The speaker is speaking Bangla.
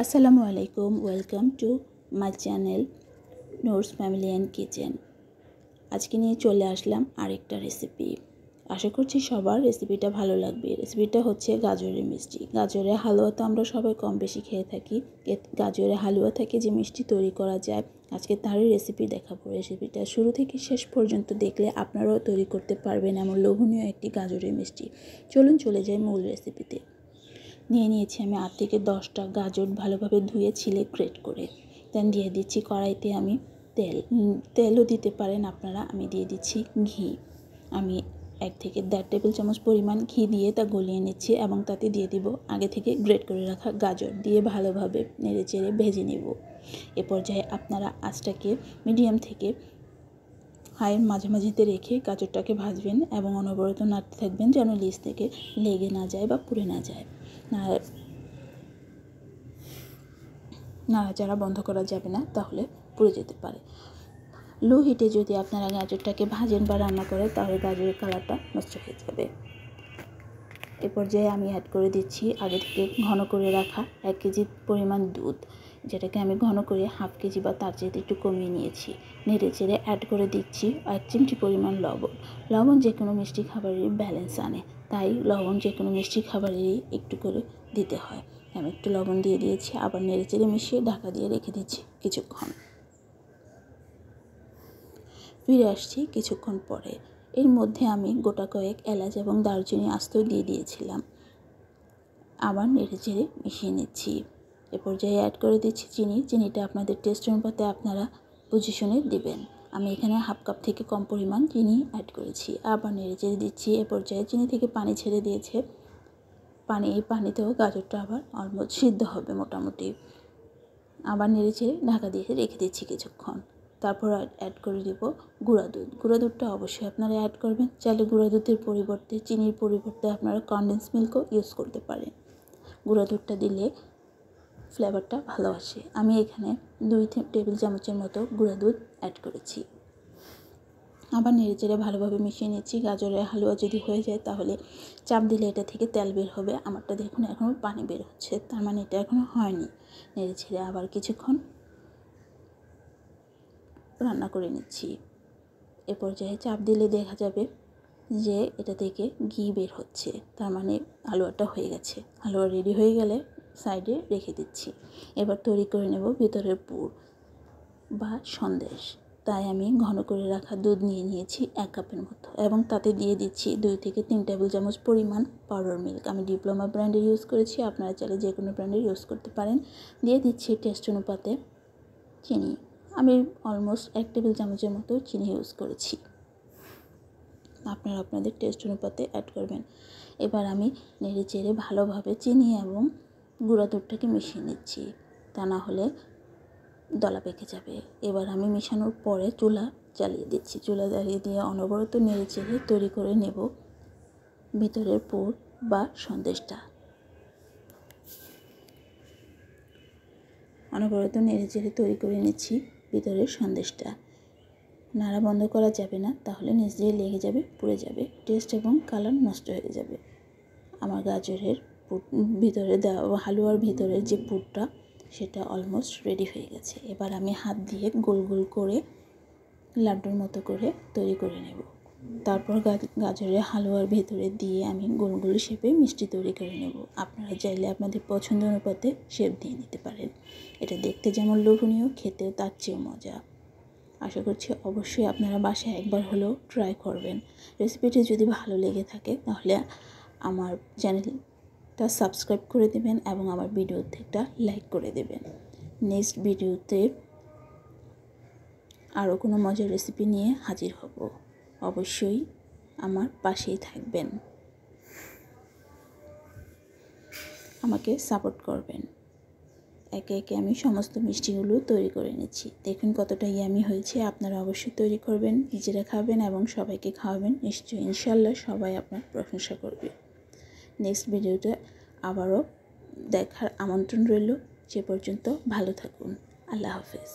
আসসালামু আলাইকুম, welcome to my channel Noor's family and kitchen. আজকে নিয়ে চলে আসলাম আরেকটা রেসিপি। আশা করছি সবার রেসিপিটা ভালো লাগবে। রেসিপিটা হচ্ছে গাজরের মিষ্টি। গাজরের হালুয়া তো আমরা সবাই কম বেশি খেয়ে থাকি। গাজরের হালুয়া থেকে যে মিষ্টি তৈরি করা যায়, আজকে তারই রেসিপি দেখাবো। রেসিপিটা শুরু থেকে শেষ পর্যন্ত দেখলে আপনারাও তৈরি করতে পারবেন এমন লোভনীয় একটি গাজরের মিষ্টি। চলুন চলে যাই মূল রেসিপিতে। নিয়ে নিয়েছি আমি 8 থেকে 10টা গাজর ভালোভাবে ধুয়ে ছিলে গ্রেট করে। দেন দিয়ে দিচ্ছি কড়াইতে আমি তেলও দিতে পারেন আপনারা। আমি দিয়ে দিচ্ছি ঘি। আমি 1 থেকে 1.5 টেবিল চামচ পরিমাণ ঘি দিয়ে তা গলিয়ে নিচ্ছি এবং তাতে দিয়ে দিব আগে থেকে গ্রেট করে রাখা গাজর দিয়ে ভালোভাবে নেড়েচেড়ে ভেজে নেব। এ পর্যায়ে আপনারা আঁচটাকে মিডিয়াম থেকে হাইয়ের মাঝামাঝিতে রেখে গাজরটাকে ভাজবেন এবং অনবরত নাড়তে থাকবেন যেন নিচ থেকে লেগে না যায় বা পুড়ে না যায়। নাড়াচাড়া বন্ধ করা যাবে না, তাহলে পুড়ে যেতে পারে। লো হিটে যদি আপনারা গাজরটাকে ভাজেন বা রান্না করেন তাহলে গাজরের কালারটা নষ্ট হয়ে যাবে। এ পর্যায়ে আমি অ্যাড করে দিচ্ছি আগে থেকে ঘন করে রাখা 1 কেজি পরিমাণ দুধ, যেটাকে আমি ঘন করে হাফ কেজি বা তার চেয়ে একটু কমিয়ে নিয়েছি। নেড়ে চেড়ে অ্যাড করে দিচ্ছি 1 চিমটি পরিমাণ লবণ যে কোনো মিষ্টি খাবারেরই ব্যালেন্স আনে, তাই লবণ যে কোনো মিষ্টি খাবারেরই একটু করে দিতে হয়। আমি একটু লবণ দিয়ে দিয়েছি, আবার নেড়ে চেড়ে মিশিয়ে ঢাকা দিয়ে রেখে দিচ্ছি কিছুক্ষণ। ফিরে আসছি কিছুক্ষণ পরে। এর মধ্যে আমি গোটা কয়েক এলাচ এবং দারচিনি আস্ত দিয়ে দিয়েছিলাম। আবার নেড়ে চেড়ে মিশিয়ে নিচ্ছি। এ পর্যায়ে অ্যাড করে দিচ্ছি চিনিটা আপনাদের টেস্ট অনুপাতে আপনারা বুঝে শুনে দেবেন। আমি এখানে হাফ কাপ থেকে কম পরিমাণ চিনি অ্যাড করেছি। আবার নেড়ে চেড়ে দিচ্ছি। এ পর্যায়ে চিনি থেকে পানি ছেড়ে দিয়েছে। এই পানিতেও গাজরটা আবার অলমোস্ট সিদ্ধ হবে মোটামুটি। আবার নেড়ে চেড়ে ঢাকা দিয়ে রেখে দিচ্ছি কিছুক্ষণ। তারপর অ্যাড করে দেব গুঁড়া দুধটা অবশ্যই আপনারা অ্যাড করবেন। চাইলে গুঁড়া দুধের পরিবর্তে চিনির পরিবর্তে আপনারা কনডেন্স মিল্কও ইউজ করতে পারেন। গুঁড়া দুধটা দিলে ফ্লেভারটা ভালো আসে। আমি এখানে 2 টেবিল চামচের মতো গুঁড়া দুধ অ্যাড করেছি। আবার নেড়ে চেড়ে ভালোভাবে মিশিয়ে নিচ্ছি। গাজরের হালুয়া যদি হয়ে যায় তাহলে চাপ দিলে এটা থেকে তেল বের হবে। আমারটা দেখুন এখনও পানি বের হচ্ছে, তার মানে এটা এখনও হয়নি। নেড়ে ছেড়ে আবার কিছুক্ষণ রান্না করে নিচ্ছি। এ পর্যায়ে চাপ দিলে দেখা যাবে যে এটা থেকে ঘি বের হচ্ছে, তার মানে হালুয়াটা হয়ে গেছে। হালুয়া রেডি হয়ে গেলে সাইডে রেখে দিচ্ছি। এবার তৈরি করে নেব ভিতরের পুর বা সন্দেশ। তাই আমি ঘন করে রাখা দুধ নিয়েছি 1 কাপের মতো এবং তাতে দিয়ে দিচ্ছি 2 থেকে 3 টেবিল চামচ পরিমাণ পাউডার মিল্ক। আমি ডিপ্লোমা ব্র্যান্ডের ইউজ করেছি, আপনারা চাইলে যে কোনো ব্র্যান্ডের ইউজ করতে পারেন। দিয়ে দিচ্ছি টেস্ট অনুপাতে চিনি। আমি অলমোস্ট 1 টেবিল চামচের মতো চিনি ইউজ করেছি, আপনারা আপনাদের টেস্ট অনুপাতে অ্যাড করবেন। এবার আমি নেড়ে চেড়ে ভালোভাবে চিনি এবং গুঁড়া দুধটাকে মিশিয়ে নিচ্ছি, তা না হলে দলা পেকে যাবে। এবার আমি মেশানোর পরে চুলা জ্বালিয়ে দিচ্ছি। চুলা জ্বালিয়ে দিয়ে অনবরত নেড়ে চেড়ে তৈরি করে নেব ভিতরের পুর বা সন্দেশটা। অনবরত নেড়ে চেড়ে তৈরি করে নিচ্ছি ভিতরের সন্দেশটা। নাড়া বন্ধ করা যাবে না, তাহলে নিচ দিয়ে লেগে যাবে, পুড়ে যাবে, টেস্ট এবং কালার নষ্ট হয়ে যাবে। আমার গাজরের ভিতরে দেওয়া হালুয়ার ভিতরের যে পুরটা সেটা অলমোস্ট রেডি হয়ে গেছে। এবার আমি হাত দিয়ে গোল গোল করে লাড্ডুর মতো করে তৈরি করে নেব। তারপর গাজরের হালুয়ার ভেতরে দিয়ে আমি গোল গোল শেপে মিষ্টি তৈরি করে নেব। আপনারা চাইলে আপনাদের পছন্দ অনুপাতে শেপ দিয়ে নিতে পারেন। এটা দেখতে যেমন লোভনীয়, খেতেও তার চেয়েও মজা। আশা করছি অবশ্যই আপনারা বাসায় একবার হলেও ট্রাই করবেন। রেসিপিটি যদি ভালো লেগে থাকে তাহলে আমার চ্যানেলটা সাবস্ক্রাইব করে দেবেন এবং আমার ভিডিওতে একটা লাইক করে দেবেন। নেক্সট ভিডিওতে আরও কোনো মজার রেসিপি নিয়ে হাজির হব। অবশ্যই আমার পাশেই থাকবেন, আমাকে সাপোর্ট করবেন। একে একে আমি সমস্ত মিষ্টিগুলো তৈরি করে নিচ্ছি। দেখুন কতটা ইয়ামি হয়েছে। আপনারা অবশ্যই তৈরি করবেন, নিজেরা খাবেন এবং সবাইকে খাওয়াবেন। নিশ্চয়ই ইনশাল্লাহ সবাই আপনার প্রশংসা করবে। নেক্সট ভিডিওতে আবারও দেখার আমন্ত্রণ রইল। সে পর্যন্ত ভালো থাকুন। আল্লাহ হাফেজ।